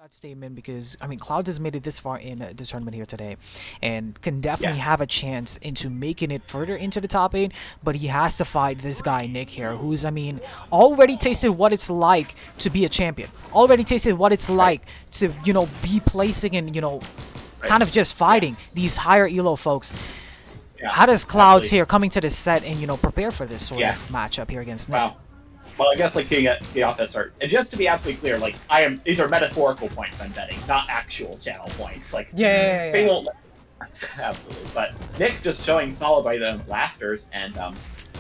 that statement because I mean Cloud has made it this far in the tournament here today, and can definitely have a chance into making it further into the top 8. But he has to fight this guy Knic here, who's I mean already tasted what it's like to be a champion, already tasted what it's like to be placing and kind of just fighting these higher elo folks. How does Cloudz here coming to this set and prepare for this sort of matchup here against Knic? Wow. Well, I guess like getting off that start, and just to be absolutely clear, like these are metaphorical points I'm betting, not actual channel points. Like they won't absolutely. But Knic just showing solid by the blasters and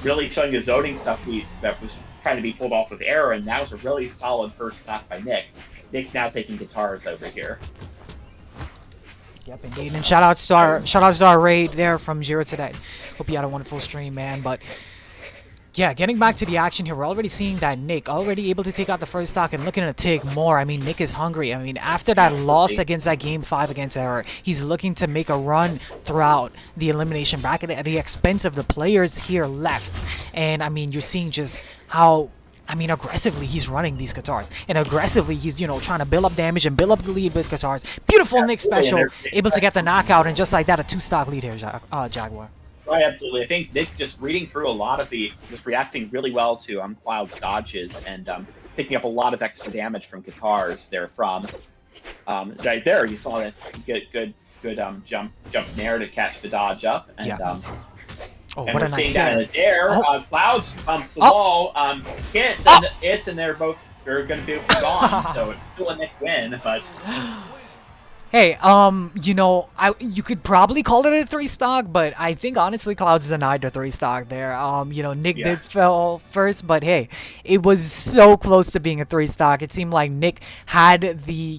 really showing the zoning stuff that was trying to be pulled off with error, and that was a really solid first stock by Knic. Knic now taking guitars over here. Yep, indeed. And shoutouts to our raid there from Jiro today. Hope you had a wonderful stream, man. But yeah, getting back to the action here, we're already seeing that Knic already able to take out the first stock and looking to take more. I mean, Knic is hungry. I mean, after that loss against that Game 5 against Error, he's looking to make a run throughout the elimination bracket at the expense of the players here left. And I mean, you're seeing just how aggressively he's running these guitars. And aggressively he's, trying to build up damage and build up the lead with guitars. Beautiful Knic special, able to get the knockout, and just like that, a 2-stock lead here, Jaguar. Right, absolutely. I think Knic just reading through a lot of just reacting really well to Cloud's dodges and picking up a lot of extra damage from guitars therefrom. Right there, you saw that good jump there to catch the dodge up. And, oh, and what we're a nice seeing that in the air. Cloudz pumps the ball, hits, and they're going to be gone. So it's still a Knic win, but. Hey, you could probably call it a 3-stock, but I think honestly Cloudz denied the 3-stock there. Knic did fell first, but hey, it was so close to being a 3-stock. It seemed like Knic had the,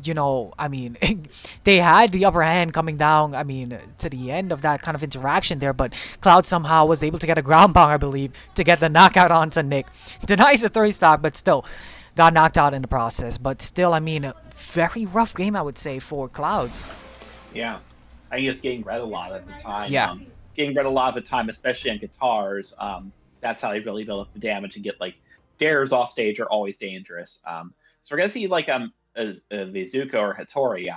they had the upper hand coming down, to the end of that kind of interaction there, but Cloudz somehow was able to get a ground pound, I believe, to get the knockout onto Knic. Denies a 3-stock, but still got knocked out in the process. But still, very rough game, I would say, for Cloudz. Yeah, I think it's getting read a lot at the time. Yeah. Getting read a lot of the time, especially on guitars. That's how they really build up the damage and get, like, dares off stage are always dangerous. So we're going to see, like, Vizuko or Hattori.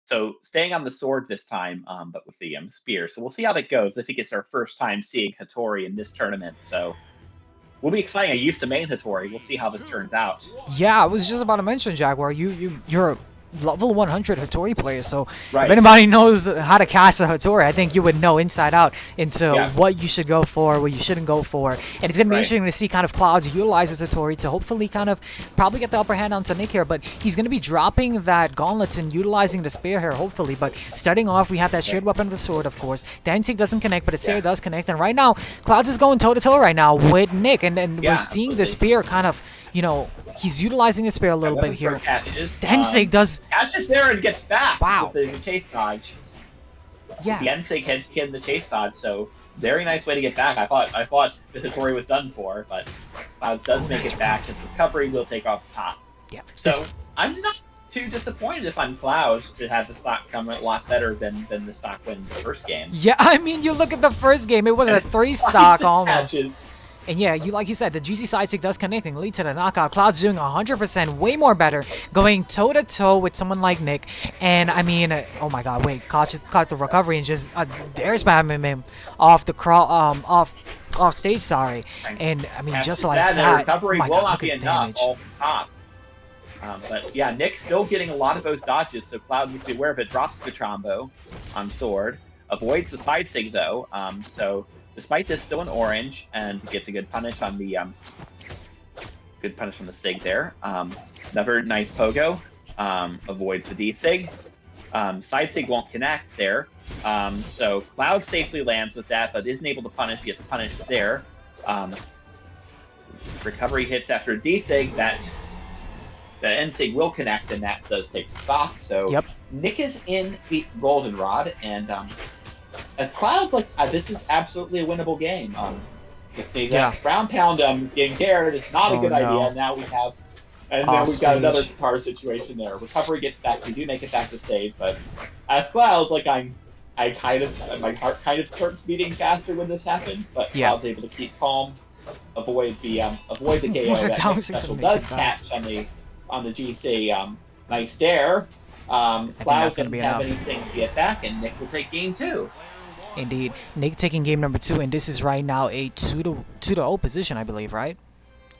So staying on the sword this time, but with the spear. So we'll see how that goes. I think it's our first time seeing Hattori in this tournament, so will be exciting. I used to main Hattori. We'll see how this turns out. Yeah, I was just about to mention, Jaguar. You're a level 100 Hattori player, so if anybody knows how to cast a Hattori, I think you would know inside out into what you should go for, what you shouldn't go for. And it's going to be interesting to see kind of Cloudz utilize his Hattori to hopefully kind of probably get the upper hand onto Knic here, but he's going to be dropping that gauntlets and utilizing the spear here, hopefully. But starting off, we have that shared weapon of the sword, of course. The NC doesn't connect, but the spear does connect. And right now, Cloudz is going toe-to-toe right now with Knic, and we're seeing the spear kind of, he's utilizing his spear a little bit here. Densig does catches there and gets back. Wow. With the chase dodge. Yeah. The Densig hits him the chase dodge, so very nice way to get back. I thought the Hattori was done for, but Cloudz does make it back. The recovery will take off the top. Yeah. So I'm not too disappointed if I'm Cloudz to have the stock come a lot better than the stock win the first game. Yeah, you look at the first game, it was a 3-stock almost. And yeah, like you said, the GC sidestick does connect and lead to the knockout. Cloudz doing 100%, way more better, going toe-to-toe with someone like Knic. And oh my god, wait, caught the recovery and just dare spamming him off the off stage, sorry. And just like that, the recovery will not be enough off the top. But yeah, Knic still getting a lot of those dodges, so Cloud needs to be aware of it. Drops the Trombo on sword, avoids the side sig though. So despite this, still an orange, and gets a good punish on the sig there. Another nice pogo, avoids the D sig. Side sig won't connect there, so Cloud safely lands with that, but isn't able to punish. Gets punished there. Recovery hits after D sig. That N sig will connect, and that does take the stock. So Knic is in the goldenrod, and at Cloud's this is absolutely a winnable game. Just need that ground pound getting dared. It's not a good idea. Now we have, and then we've got another guitar situation there. Recovery gets back. We do make it back to stage, but at Cloud's my heart kind of starts beating faster when this happens. But Cloud's able to keep calm, avoid the KO that special does catch on the GC. Nice dare. that's Cloudz gonna be doesn't have enough. anything to get back, and Knic will take game 2. Indeed. Knic taking game number 2, and this is right now a 2-0 position, I believe, right?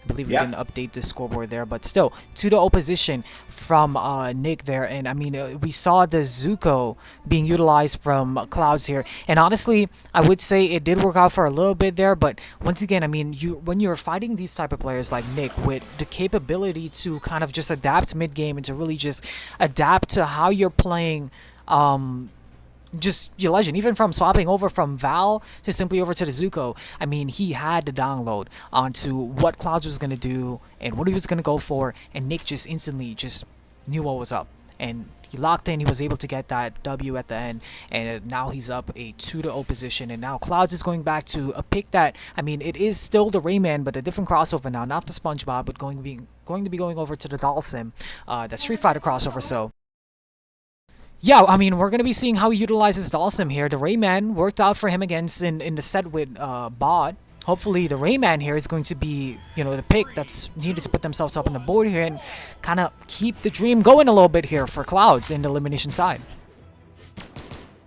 I believe we didn't update the scoreboard there, but still 2-0 position from Knic there. And I mean, we saw the Zuko being utilized from Cloudz here, and honestly, I would say it did work out for a little bit there. But once again, I mean, when you're fighting these type of players like Knic with the capability to kind of just adapt mid game and to really just adapt to how you're playing. Just your legend, even from swapping over from Val to simply over to the Zuko. I mean, he had to download onto what Cloudz was going to do and what he was going to go for, and Knic just instantly just knew what was up. And he locked in, he was able to get that W at the end, and now he's up a 2-0 position. And now Cloudz is going back to a pick that, I mean, it is still the Rayman, but a different crossover now, not the SpongeBob, but going to be going over to the Dalsim, the Street Fighter crossover. So yeah, I mean, we're going to be seeing how he utilizes Dalsim here. The Rayman worked out for him against in the set with Bod. Hopefully, the Rayman here is going to be, you know, the pick that's needed to put themselves up on the board here and kind of keep the dream going a little bit here for Cloudz in the elimination side.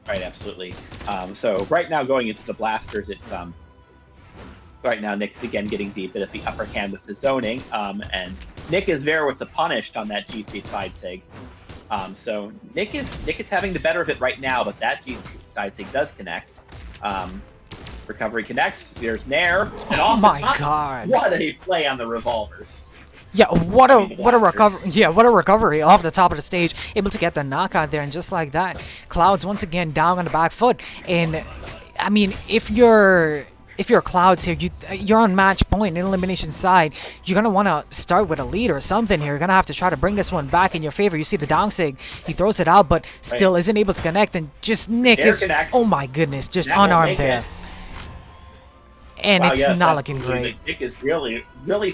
Right, absolutely. So right now going into the blasters, it's right now Knic's again getting the bit of the upper hand with the zoning, and Knic is there with the punished on that GC side sig. So Knic is having the better of it right now, but that GC side sig does connect. Recovery connects. There's Nair. And oh my god! What a play on the revolvers. Yeah, what a recovery! Yeah, what a recovery off the top of the stage, able to get the knockout there, and just like that, Cloudz once again down on the back foot. And I mean, if you're Cloudz here, you're on match point in elimination side. You're gonna want to start with a lead or something here. You're gonna have to try to bring this one back in your favor. You see the down sig, he throws it out, but still isn't able to connect. And just Knic is, oh my goodness, just unarmed there. And wow, it's not looking great. Knic is really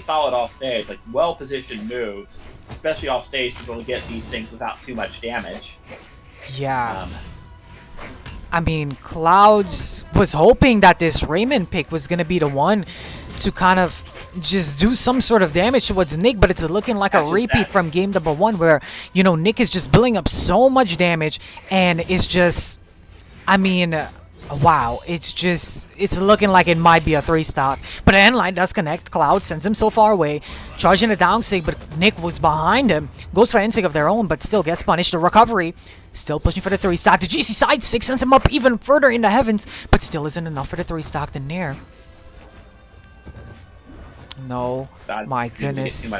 solid off stage, like well-positioned moves, especially off stage to be able to get these things without too much damage. Yeah. I mean, Cloudz was hoping that this Raymond pick was going to be the one to kind of just do some sort of damage towards Knic, but it's looking like a repeat from game number 1 where, you know, Knic is just building up so much damage and it's just, I mean, wow, it's looking like it might be a 3-stock. But the end line does connect. Cloudz sends him so far away, charging a down sig, but Knic was behind him. Goes for end sig of their own, but still gets punished. The recovery, still pushing for the 3-stock. The GC side 6 sends him up even further in the heavens, but still isn't enough for the 3-stock. The Nair. No, my goodness.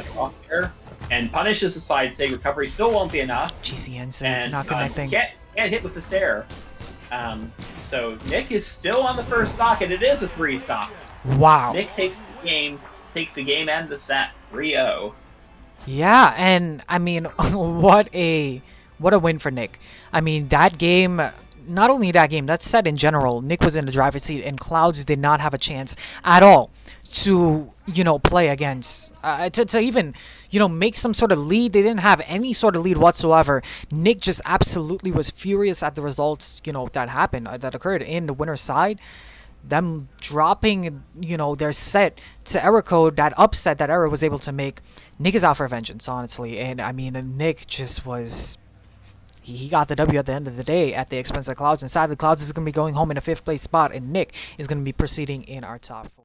And punishes the side sig. Recovery still won't be enough. GC end sig, not connecting. Can't hit with the Sair. So Knic is still on the first stock, and it is a 3-stock. Wow. Knic takes the game and the set 3-0. Yeah, and I mean, what a win for Knic. I mean, that game, not only that game, that set in general, Knic was in the driver's seat, and Cloudz did not have a chance at all to, you know, play against, to even, you know, make some sort of lead. They didn't have any sort of lead whatsoever. Knic just absolutely was furious at the results, you know, that happened, that occurred in the winner's side. Them dropping, you know, their set to error code, that upset that Error was able to make. Knic is out for vengeance, honestly. And I mean, Knic just was, he got the W at the end of the day at the expense of Cloudz. And sadly, Cloudz is going to be going home in a 5th place spot, and Knic is going to be proceeding in our top 4.